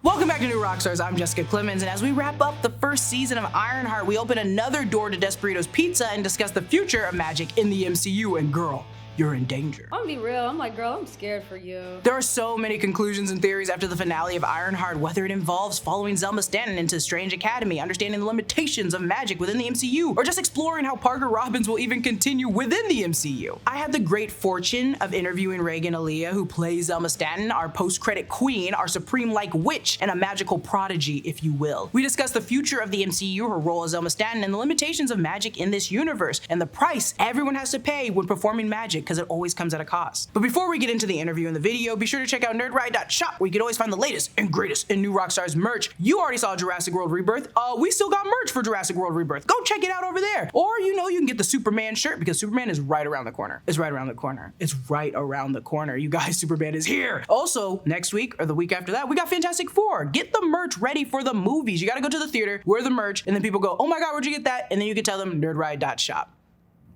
Welcome back to New Rockstars. I'm Jessica Clemons, and as we wrap up the first season of Ironheart, we open another door to Desperitos Pizza and discuss the future of magic in the MCU. And girl, you're in danger. I'm gonna be real. I'm like, girl, I'm scared for you. There are so many conclusions and theories after the finale of Ironheart, whether it involves following Zelma Stanton into Strange Academy, understanding the limitations of magic within the MCU, or just exploring how Parker Robbins will even continue within the MCU. I had the great fortune of interviewing Regan Aliyah, who plays Zelma Stanton, our post-credit queen, our supreme-like witch, and a magical prodigy, if you will. We discussed the future of the MCU, her role as Zelma Stanton, and the limitations of magic in this universe, and the price everyone has to pay when performing magic, because it always comes at a cost. But before we get into the interview and the video, be sure to check out nerdride.shop, where you can always find the latest and greatest in New Rockstars merch. You already saw Jurassic World Rebirth. We still got merch for Jurassic World Rebirth. Go check it out over there. Or, you know, you can get the Superman shirt, because Superman is right around the corner. It's right around the corner. It's right around the corner. You guys, Superman is here. Also, next week or the week after that, we got Fantastic Four. Get the merch ready for the movies. You gotta go to the theater, wear the merch, and then people go, oh my God, where'd you get that? And then you can tell them nerdride.shop.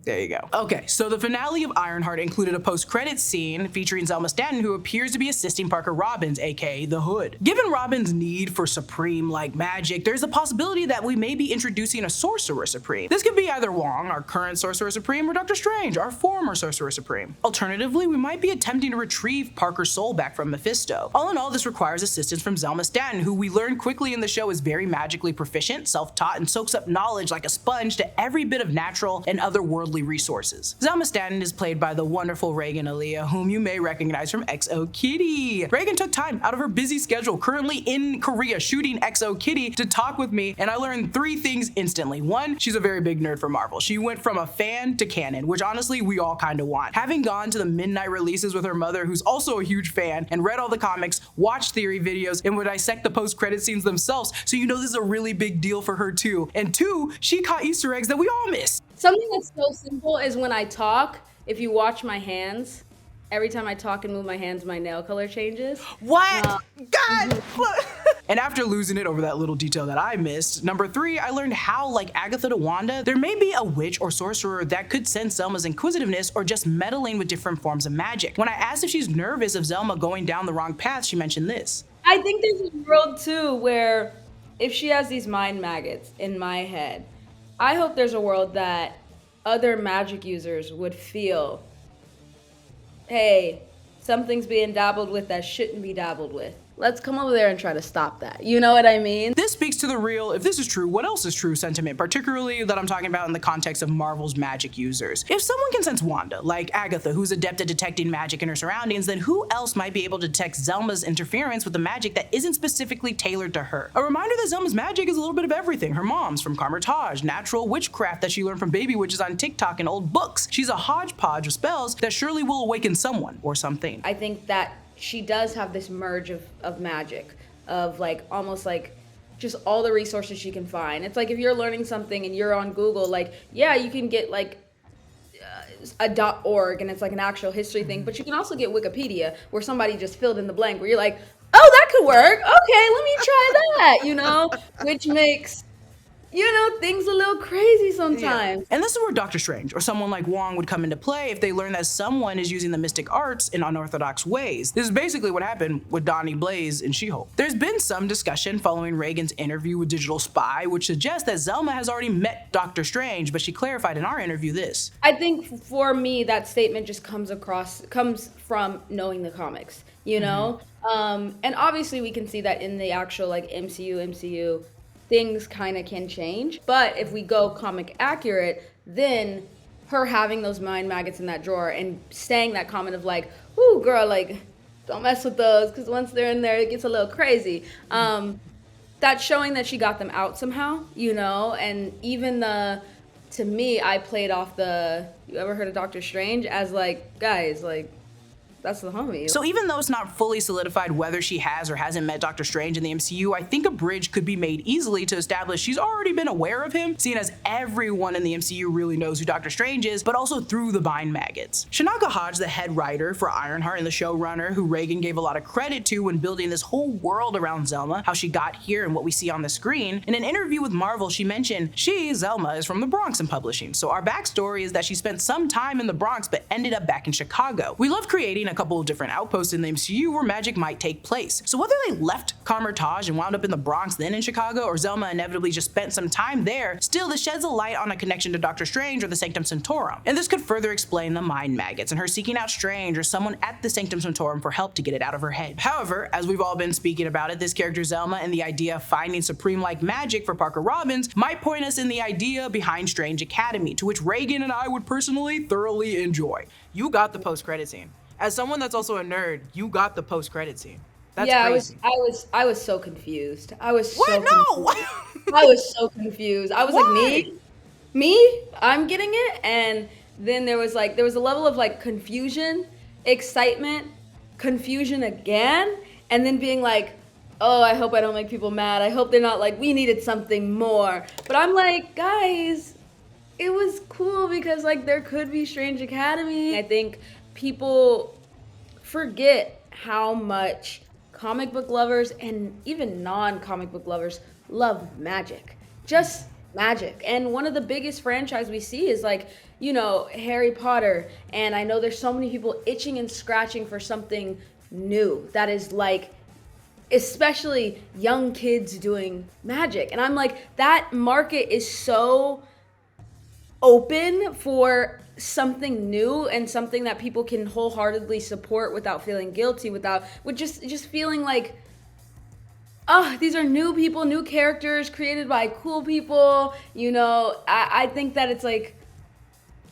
There you go. Okay, so the finale of Ironheart included a post-credits scene featuring Zelma Stanton, who appears to be assisting Parker Robbins, aka the Hood. Given Robbins' need for supreme-like magic, there's a possibility that we may be introducing a Sorcerer Supreme. This could be either Wong, our current Sorcerer Supreme, or Doctor Strange, our former Sorcerer Supreme. Alternatively, we might be attempting to retrieve Parker's soul back from Mephisto. All in all, this requires assistance from Zelma Stanton, who we learn quickly in the show is very magically proficient, self-taught, and soaks up knowledge like a sponge to every bit of natural and otherworldly resources. Zelma Stanton is played by the wonderful Regan Aliyah, whom you may recognize from XO Kitty. Regan took time out of her busy schedule, currently in Korea shooting XO Kitty, to talk with me, and I learned 3 things instantly. 1, she's a very big nerd for Marvel. She went from a fan to canon, which honestly we all kind of want. Having gone to the midnight releases with her mother, who's also a huge fan, and read all the comics, watched theory videos, and would dissect the post-credit scenes themselves, so you know this is a really big deal for her too. And 2, she caught Easter eggs that we all miss. Something that's so simple is when I talk, if you watch my hands, every time I talk and move my hands, my nail color changes. What? God! And after losing it over that little detail that I missed, number 3, I learned how, like Agatha to Wanda, there may be a witch or sorcerer that could sense Zelma's inquisitiveness or just meddling with different forms of magic. When I asked if she's nervous of Zelma going down the wrong path, she mentioned this. I think there's a world too where if she has these mind maggots in my head, I hope there's a world that other magic users would feel, hey, something's being dabbled with that shouldn't be dabbled with. Let's come over there and try to stop that. You know what I mean? This speaks to the real, if this is true, what else is true sentiment, particularly that I'm talking about in the context of Marvel's magic users. If someone can sense Wanda, like Agatha, who's adept at detecting magic in her surroundings, then who else might be able to detect Zelma's interference with the magic that isn't specifically tailored to her? A reminder that Zelma's magic is a little bit of everything. Her mom's from Kamar-Taj, natural witchcraft that she learned from baby witches on TikTok and old books. She's a hodgepodge of spells that surely will awaken someone or something. I think that she does have this merge of magic, of like almost like just all the resources she can find. It's like if you're learning something and you're on Google, like, yeah, you can get like a .org and it's like an actual history thing, but you can also get Wikipedia where somebody just filled in the blank where you're like, oh, that could work. Okay, let me try that, you know, which makes, you know, things a little crazy sometimes. Yeah. And this is where Doctor Strange or someone like Wong would come into play if they learn that someone is using the mystic arts in unorthodox ways. This is basically what happened with Donnie Blaze in She-Hulk. There's been some discussion following Regan's interview with Digital Spy, which suggests that Zelma has already met Doctor Strange, but she clarified in our interview this. I think for me, that statement just comes from knowing the comics, you know? And obviously we can see that in the actual like MCU, things kind of can change. But if we go comic accurate, then her having those mind maggots in that drawer and saying that comment of like, ooh, girl, like, don't mess with those, because once they're in there, it gets a little crazy. That's showing that she got them out somehow, you know? And even to me, I played off you ever heard of Doctor Strange? As like, guys, like, that's the homie. So even though it's not fully solidified whether she has or hasn't met Doctor Strange in the MCU, I think a bridge could be made easily to establish she's already been aware of him, seeing as everyone in the MCU really knows who Doctor Strange is, but also through the mind maggots. Shanaka Hodge, the head writer for Ironheart and the showrunner, who Regan gave a lot of credit to when building this whole world around Zelma, how she got here and what we see on the screen, in an interview with Marvel, she mentioned Zelma, is from the Bronx in publishing. So our backstory is that she spent some time in the Bronx but ended up back in Chicago. We love creating a a couple of different outposts in the MCU where magic might take place. So whether they left Kamar-Taj and wound up in the Bronx then in Chicago, or Zelma inevitably just spent some time there, still this sheds a light on a connection to Doctor Strange or the Sanctum Sanctorum. And this could further explain the mind maggots and her seeking out Strange or someone at the Sanctum Sanctorum for help to get it out of her head. However, as we've all been speaking about it, this character Zelma and the idea of finding Supreme-like magic for Parker Robbins might point us in the idea behind Strange Academy, to which Regan and I would personally thoroughly enjoy. You got the post-credit scene. As someone that's also a nerd, you got the post-credit scene. That's crazy. I was so confused. I was what? so No! confused. I was so confused. I was Why? like, me? I'm getting it? And then there was a level of like confusion, excitement, confusion again, and then being like, oh, I hope I don't make people mad. I hope they're not like, we needed something more. But I'm like, guys, it was cool because like there could be Strange Academy. I think people forget how much comic book lovers and even non-comic book lovers love magic. Just magic. And one of the biggest franchise we see is like, you know, Harry Potter. And I know there's so many people itching and scratching for something new that is like, especially young kids doing magic. And I'm like, that market is so open for something new and something that people can wholeheartedly support without feeling guilty, with just feeling like, oh, these are new people, new characters created by cool people. You know, I think that it's like,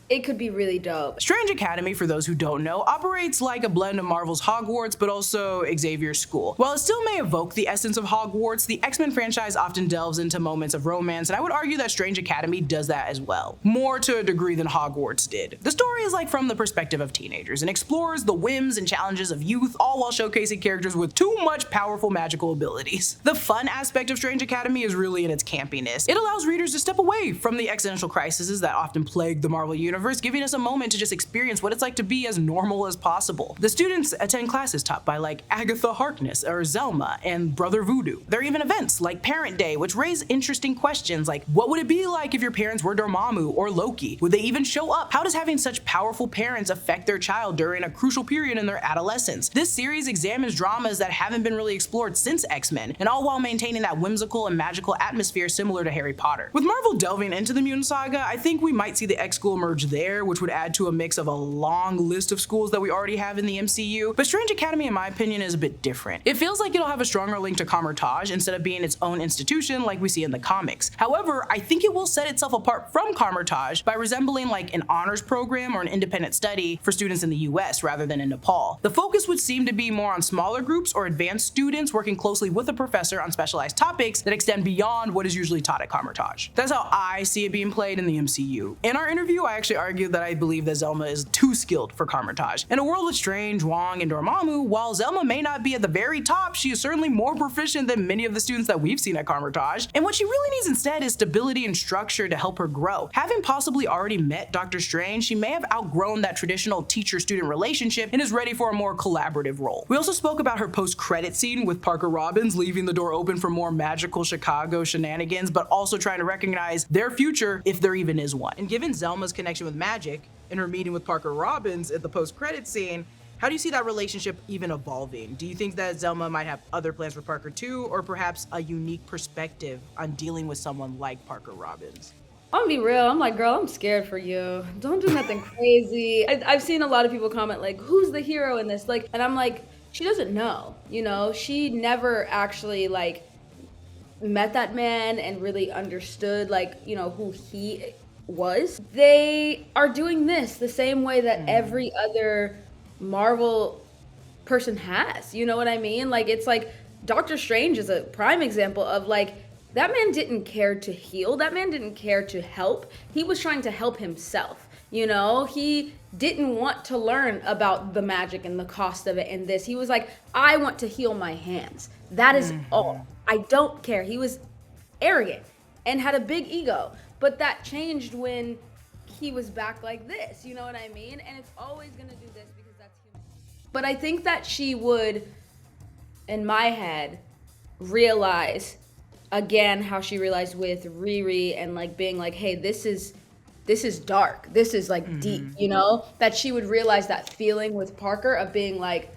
it could be really dope. Strange Academy, for those who don't know, operates like a blend of Marvel's Hogwarts, but also Xavier's school. While it still may evoke the essence of Hogwarts, the X-Men franchise often delves into moments of romance, and I would argue that Strange Academy does that as well. More to a degree than Hogwarts did. The story is like from the perspective of teenagers and explores the whims and challenges of youth, all while showcasing characters with too much powerful magical abilities. The fun aspect of Strange Academy is really in its campiness. It allows readers to step away from the existential crises that often plague the Marvel universe, giving us a moment to just experience what it's like to be as normal as possible. The students attend classes taught by like Agatha Harkness or Zelma and Brother Voodoo. There are even events like Parent Day, which raise interesting questions like, what would it be like if your parents were Dormammu or Loki? Would they even show up? How does having such powerful parents affect their child during a crucial period in their adolescence? This series examines dramas that haven't been really explored since X-Men, and all while maintaining that whimsical and magical atmosphere similar to Harry Potter. With Marvel delving into the mutant saga, I think we might see the X school emerge there, which would add to a mix of a long list of schools that we already have in the MCU. But Strange Academy, in my opinion, is a bit different. It feels like it'll have a stronger link to Kamar-Taj instead of being its own institution like we see in the comics. However, I think it will set itself apart from Kamar-Taj by resembling like an honors program or an independent study for students in the US rather than in Nepal. The focus would seem to be more on smaller groups or advanced students working closely with a professor on specialized topics that extend beyond what is usually taught at Kamar-Taj. That's how I see it being played in the MCU. In our interview, I actually argued that I believe that Zelma is too skilled for Kamar-Taj. In a world with Strange, Wong, and Dormammu, while Zelma may not be at the very top, she is certainly more proficient than many of the students that we've seen at Kamar-Taj. And what she really needs instead is stability and structure to help her grow. Having possibly already met Doctor Strange, she may have outgrown that traditional teacher-student relationship and is ready for a more collaborative role. We also spoke about her post-credit scene with Parker Robbins leaving the door open for more magical Chicago shenanigans, but also trying to recognize their future if there even is one. And given Zelma's connection with magic and her meeting with Parker Robbins at the post-credit scene, how do you see that relationship even evolving? Do you think that Zelma might have other plans for Parker too, or perhaps a unique perspective on dealing with someone like Parker Robbins? I'm gonna be real. I'm like, girl, I'm scared for you. Don't do nothing crazy. I've seen a lot of people comment like, who's the hero in this? Like, and I'm like, she doesn't know, you know? She never actually like met that man and really understood like, you know, who he was. They are doing this the same way that every other Marvel person has, you know what I mean? Like, it's like Doctor Strange is a prime example of like, that man didn't care to heal. That man didn't care to help. He was trying to help himself. You know, he didn't want to learn about the magic and the cost of it and this. He was like, I want to heal my hands. That is all. I don't care. He was arrogant and had a big ego. But that changed when he was back like this. You know what I mean? And it's always going to do this because that's human. But I think that she would, in my head, realize again how she realized with Riri and like being like, hey, this is this is dark. This is like deep, you know, that she would realize that feeling with Parker of being like,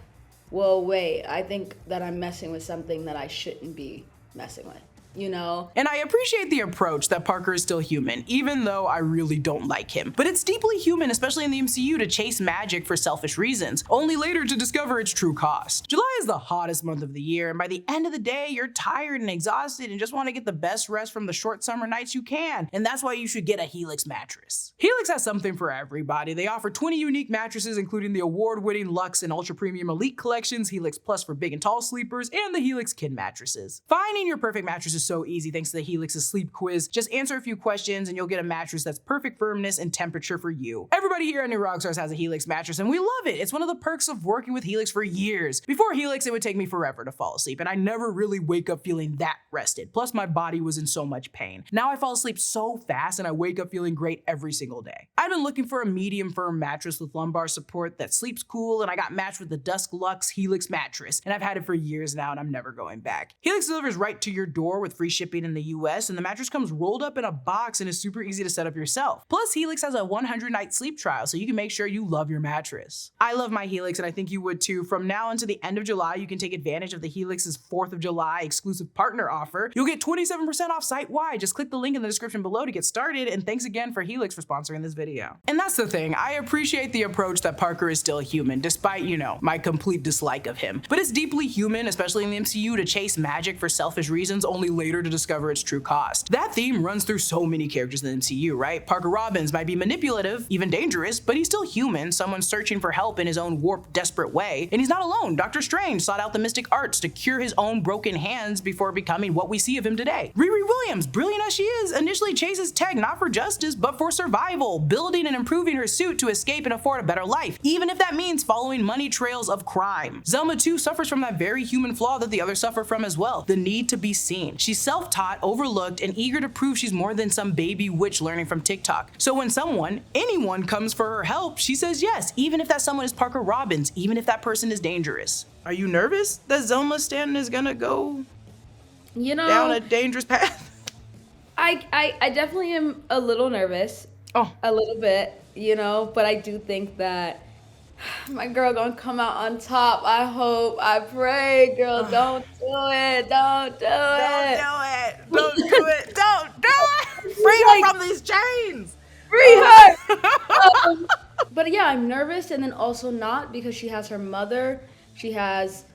well, wait, I think that I'm messing with something that I shouldn't be messing with. You know? And I appreciate the approach that Parker is still human, even though I really don't like him. But it's deeply human, especially in the MCU, to chase magic for selfish reasons, only later to discover its true cost. July is the hottest month of the year, and by the end of the day, you're tired and exhausted and just want to get the best rest from the short summer nights you can. And that's why you should get a Helix mattress. Helix has something for everybody. They offer 20 unique mattresses, including the award-winning Luxe and Ultra Premium Elite collections, Helix Plus for big and tall sleepers, and the Helix Kid mattresses. Finding your perfect mattress is so easy thanks to the Helix's sleep quiz. Just answer a few questions and you'll get a mattress that's perfect firmness and temperature for you. Everybody here at New Rockstars has a Helix mattress and we love it. It's one of the perks of working with Helix for years. Before Helix, it would take me forever to fall asleep and I never really wake up feeling that rested. Plus my body was in so much pain. Now I fall asleep so fast and I wake up feeling great every single day. I've been looking for a medium firm mattress with lumbar support that sleeps cool, and I got matched with the Dusk Luxe Helix mattress, and I've had it for years now and I'm never going back. Helix delivers right to your door with free shipping in the US, and the mattress comes rolled up in a box and is super easy to set up yourself. Plus, Helix has a 100-night sleep trial, so you can make sure you love your mattress. I love my Helix, and I think you would too. From now until the end of July, you can take advantage of the Helix's 4th of July exclusive partner offer. You'll get 27% off site-wide. Just click the link in the description below to get started, and thanks again for Helix for sponsoring this video. And that's the thing, I appreciate the approach that Parker is still human, despite, you know, my complete dislike of him. But it's deeply human, especially in the MCU, to chase magic for selfish reasons, only later to discover its true cost. That theme runs through so many characters in the MCU, right? Parker Robbins might be manipulative, even dangerous, but he's still human, someone searching for help in his own warped, desperate way. And he's not alone. Doctor Strange sought out the mystic arts to cure his own broken hands before becoming what we see of him today. Riri Williams, brilliant as she is, initially chases tech not for justice, but for survival, building and improving her suit to escape and afford a better life, even if that means following money trails of crime. Zelma too suffers from that very human flaw that the others suffer from as well, the need to be seen. She's self-taught, overlooked, and eager to prove she's more than some baby witch learning from TikTok. So when anyone comes for her help, she says yes, even if that someone is Parker Robbins, even if that person is dangerous. Are you nervous that Zelma Stanton is gonna go down a dangerous path? I definitely am a little nervous. A little bit, you know, but I do think that my girl gonna come out on top. I hope, I pray, girl, don't do it. Don't do it. Don't do it. Don't do it. Free her from these chains. Free her. But yeah, I'm nervous and then also not, because she has her mother. She has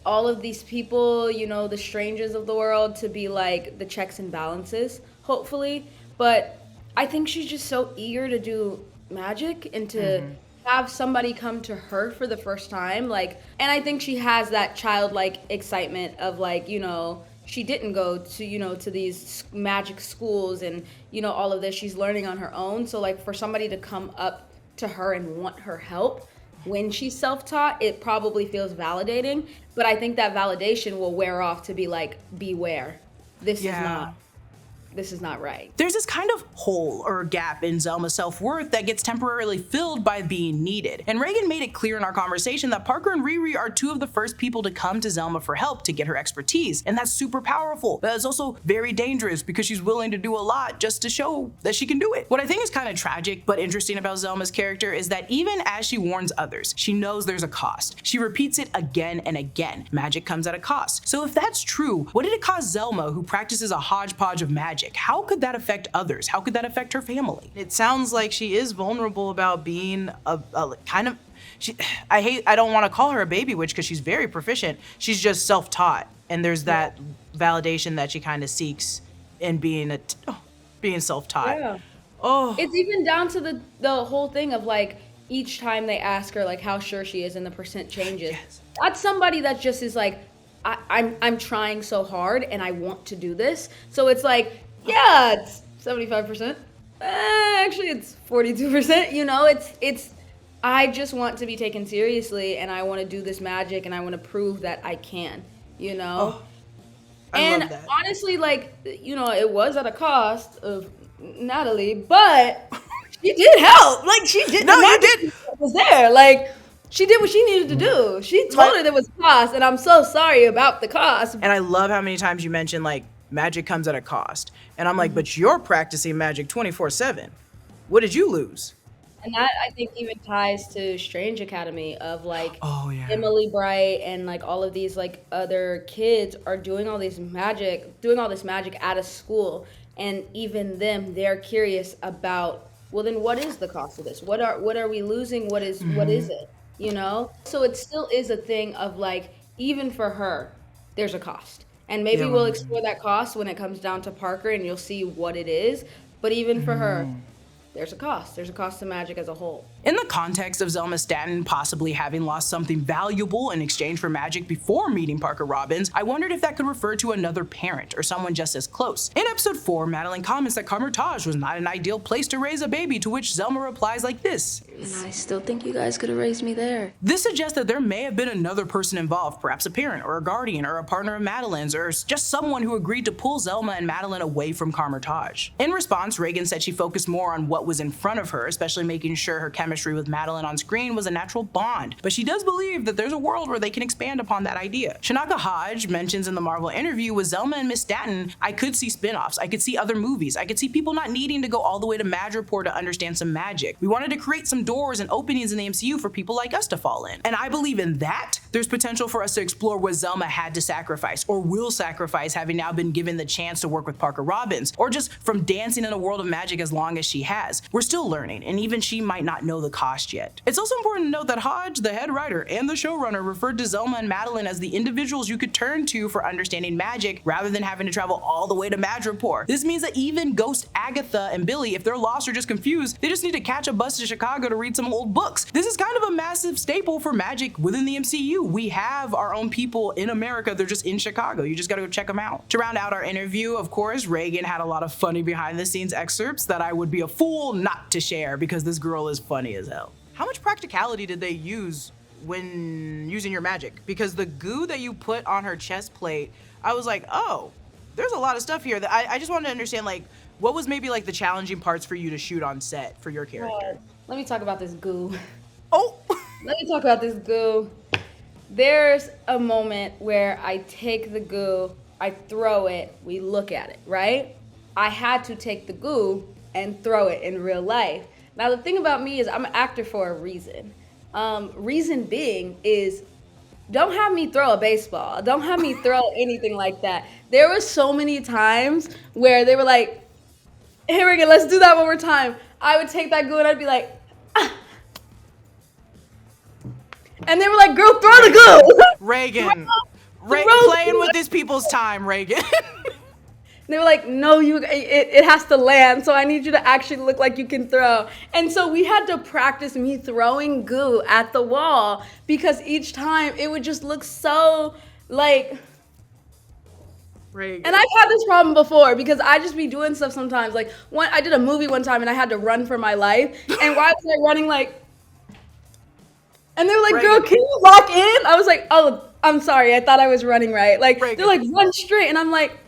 all of these people, you know, the strangers of the world, to be like the checks and balances, hopefully. But I think she's just so eager to do magic and to have somebody come to her for the first time. Like, and I think she has that childlike excitement of like, you know, she didn't go to, you know, to these magic schools and, you know, all of this. She's learning on her own. So like for somebody to come up to her and want her help when she's self-taught, it probably feels validating. But I think that validation will wear off to be like, beware. This is not right. There's this kind of hole or gap in Zelma's self-worth that gets temporarily filled by being needed. And Regan made it clear in our conversation that Parker and Riri are two of the first people to come to Zelma for help to get her expertise. And that's super powerful, but it's also very dangerous because she's willing to do a lot just to show that she can do it. What I think is kind of tragic but interesting about Zelma's character is that even as she warns others, she knows there's a cost. She repeats it again and again. Magic comes at a cost. So if that's true, what did it cost Zelma, who practices a hodgepodge of magic? How could that affect others? How could that affect her family? It sounds like she is vulnerable about being a kind of, I don't want to call her a baby witch because she's very proficient. She's just self-taught. And there's that validation that she kind of seeks in being self-taught. Yeah. Oh. It's even down to the whole thing of like, each time they ask her like how sure she is and the percent changes. Yes. That's somebody that just is like, I'm trying so hard and I want to do this. So it's like, yeah, it's 75%. Actually, it's 42%. You know, it's. I just want to be taken seriously, and I want to do this magic, and I want to prove that I can. You know. Oh, I love that. Honestly, like, you know, it was at a cost of Natalie, but she did help. Like she did. No, you did. Was there like. She did what she needed to do. She told her there was cost, and I'm so sorry about the cost. And I love how many times you mention like magic comes at a cost. And I'm like, but you're practicing magic 24/7. What did you lose? And that I think even ties to Strange Academy of like Oh, yeah. Emily Bright and like all of these like other kids are doing all this magic at a school, and even them, they're curious about, well then what is the cost of this? What are we losing? What is it? You know? So it still is a thing of like, even for her, there's a cost. And maybe Yeah, we'll explore that cost when it comes down to Parker and you'll see what it is. But even for her, there's a cost. There's a cost to magic as a whole. In the context of Zelma Stanton possibly having lost something valuable in exchange for magic before meeting Parker Robbins, I wondered if that could refer to another parent or someone just as close. In episode 4, Madeline comments that Kamar-Taj was not an ideal place to raise a baby, to which Zelma replies like this. And I still think you guys could have raised me there. This suggests that there may have been another person involved, perhaps a parent or a guardian or a partner of Madeline's, or just someone who agreed to pull Zelma and Madeline away from Kamar-Taj. In response, Regan said she focused more on what was in front of her, especially making sure her chemistry with Madeline on screen was a natural bond, but she does believe that there's a world where they can expand upon that idea. Shanaka Hodge mentions in the Marvel interview with Zelma and Miss Stanton, I could see spin-offs, I could see other movies, I could see people not needing to go all the way to Madripoor to understand some magic. We wanted to create some doors and openings in the MCU for people like us to fall in. And I believe in that, there's potential for us to explore what Zelma had to sacrifice, or will sacrifice, having now been given the chance to work with Parker Robbins, or just from dancing in a world of magic as long as she has. We're still learning, and even she might not know the cost yet. It's also important to note that Hodge, the head writer and the showrunner, referred to Zelma and Madeline as the individuals you could turn to for understanding magic rather than having to travel all the way to Madripoor. This means that even Ghost Agatha and Billy, if they're lost or just confused, they just need to catch a bus to Chicago to read some old books. This is kind of a massive staple for magic within the MCU. We have our own people in America, they're just in Chicago. You just gotta go check them out. To round out our interview, of course, Regan had a lot of funny behind the scenes excerpts that I would be a fool not to share because this girl is funny as hell. How much practicality did they use when using your magic? Because the goo that you put on her chest plate, I was like, oh, there's a lot of stuff here that I just wanted to understand, like, what was maybe like the challenging parts for you to shoot on set for your character? Let me talk about this goo. Oh! Let me talk about this goo. There's a moment where I take the goo, I throw it, we look at it, right? I had to take the goo and throw it in real life. Now the thing about me is I'm an actor for a reason. Reason being is, don't have me throw a baseball. Don't have me throw anything like that. There were so many times where they were like, hey Regan, let's do that one more time. I would take that goo and I'd be like, ah. And they were like, girl, throw the goo. Regan, playing with these people's time, Regan. They were like, no, it has to land, so I need you to actually look like you can throw. And so we had to practice me throwing goo at the wall because each time it would just look so like... Regan. And I've had this problem before because I just be doing stuff sometimes. Like, I did a movie one time and I had to run for my life. And why was I running like... And they were like, girl, can you lock in? I was like, oh, I'm sorry. I thought I was running right. Like, they're like, run straight. And I'm like...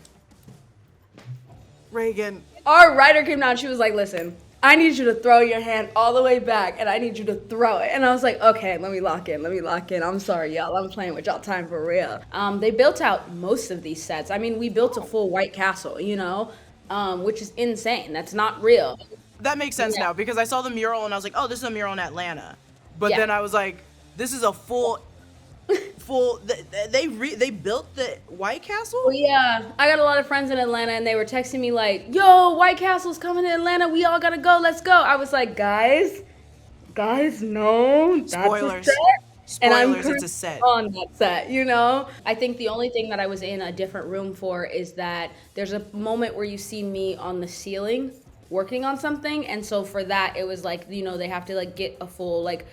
Regan. Our writer came down. She was like, listen, I need you to throw your hand all the way back and I need you to throw it. And I was like, okay, let me lock in. I'm sorry, y'all. I'm playing with y'all time for real. They built out most of these sets. I mean, we built a full White Castle, you know, which is insane. That's not real. That makes sense now because I saw the mural and I was like, oh, this is a mural in Atlanta. But then I was like, this is a full, they built the White Castle? Well, yeah, I got a lot of friends in Atlanta and they were texting me like, yo, White Castle's coming to Atlanta. We all gotta go. Let's go. I was like, guys, no. That's Spoilers. A set. And I'm it's a set. On that set, you know? I think the only thing that I was in a different room for is that there's a moment where you see me on the ceiling working on something. And so for that, it was like, you know, they have to like get a full like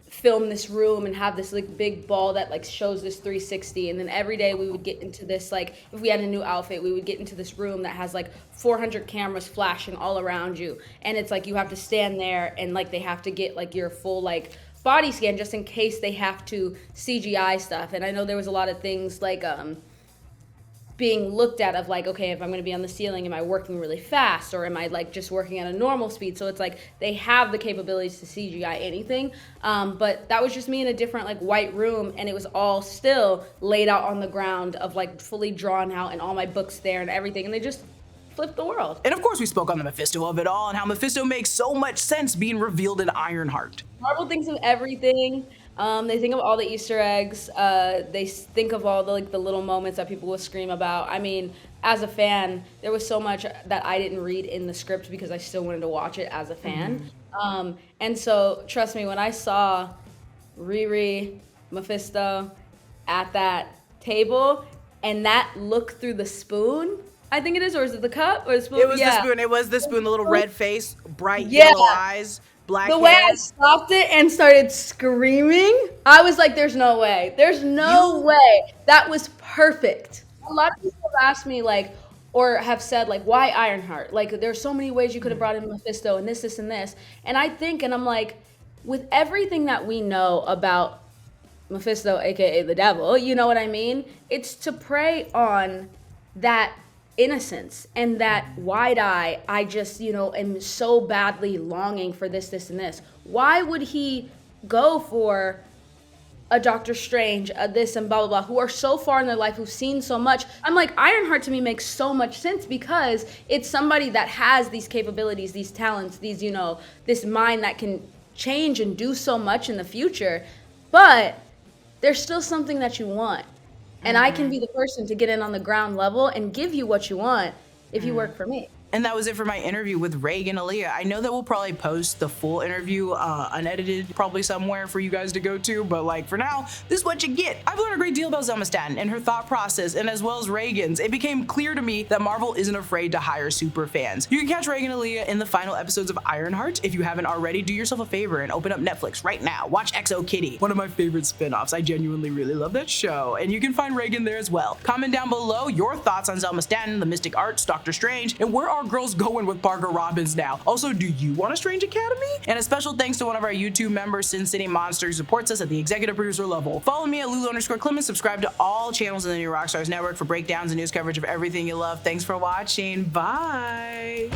film this room and have this like big ball that like shows this 360, and then every day we would get into this, like if we had a new outfit we would get into this room that has like 400 cameras flashing all around you, and it's like you have to stand there and like they have to get like your full like body scan just in case they have to CGI stuff. And I know there was a lot of things like being looked at of like, okay, if I'm going to be on the ceiling, am I working really fast or am I like just working at a normal speed? So it's like they have the capabilities to CGI anything. But that was just me in a different like white room, and it was all still laid out on the ground of like fully drawn out and all my books there and everything. And they just flip the world. And of course we spoke on the Mephisto of it all and how Mephisto makes so much sense being revealed in Ironheart. Marvel thinks of everything. They think of all the Easter eggs. They think of all the little moments that people will scream about. I mean, as a fan, there was so much that I didn't read in the script because I still wanted to watch it as a fan. And so, trust me, when I saw Riri, Mephisto at that table, and that look through the spoon, I think it is, or is it the cup or the spoon? It was the spoon. It was the spoon. The little red face, bright yellow eyes, black hair. The way I stopped it and started screaming, I was like, there's no way. There's no way. That was perfect. A lot of people have asked me, like, or have said, like, why Ironheart? Like, there's so many ways you could have brought in Mephisto and this, and this. And I think, and I'm like, with everything that we know about Mephisto, aka the devil, you know what I mean? It's to prey on that innocence and that wide eye. I just, am so badly longing for this, and this. Why would he go for a Doctor Strange, a this and blah, blah, blah, who are so far in their life, who've seen so much? I'm like, Ironheart to me makes so much sense because it's somebody that has these capabilities, these talents, these, this mind that can change and do so much in the future. But there's still something that you want. And I can be the person to get in on the ground level and give you what you want if you work for me. And that was it for my interview with Regan Aliyah. I know that we'll probably post the full interview unedited probably somewhere for you guys to go to, but like for now, this is what you get. I've learned a great deal about Zelma Stanton and her thought process, and as well as Regan's. It became clear to me that Marvel isn't afraid to hire super fans. You can catch Regan Aliyah in the final episodes of Ironheart. If you haven't already, do yourself a favor and open up Netflix right now. Watch XO Kitty, one of my favorite spin-offs. I genuinely really love that show, and you can find Regan there as well. Comment down below your thoughts on Zelma Stanton, the Mystic Arts, Doctor Strange, and where are girls going with Parker Robbins now? Also, do you want a Strange Academy? And a special thanks to one of our YouTube members, Sin City Monster, who supports us at the executive producer level. Follow me at Lulu_Clemons. Subscribe to all channels in the new Rockstars Network for breakdowns and news coverage of everything you love. Thanks for watching. Bye.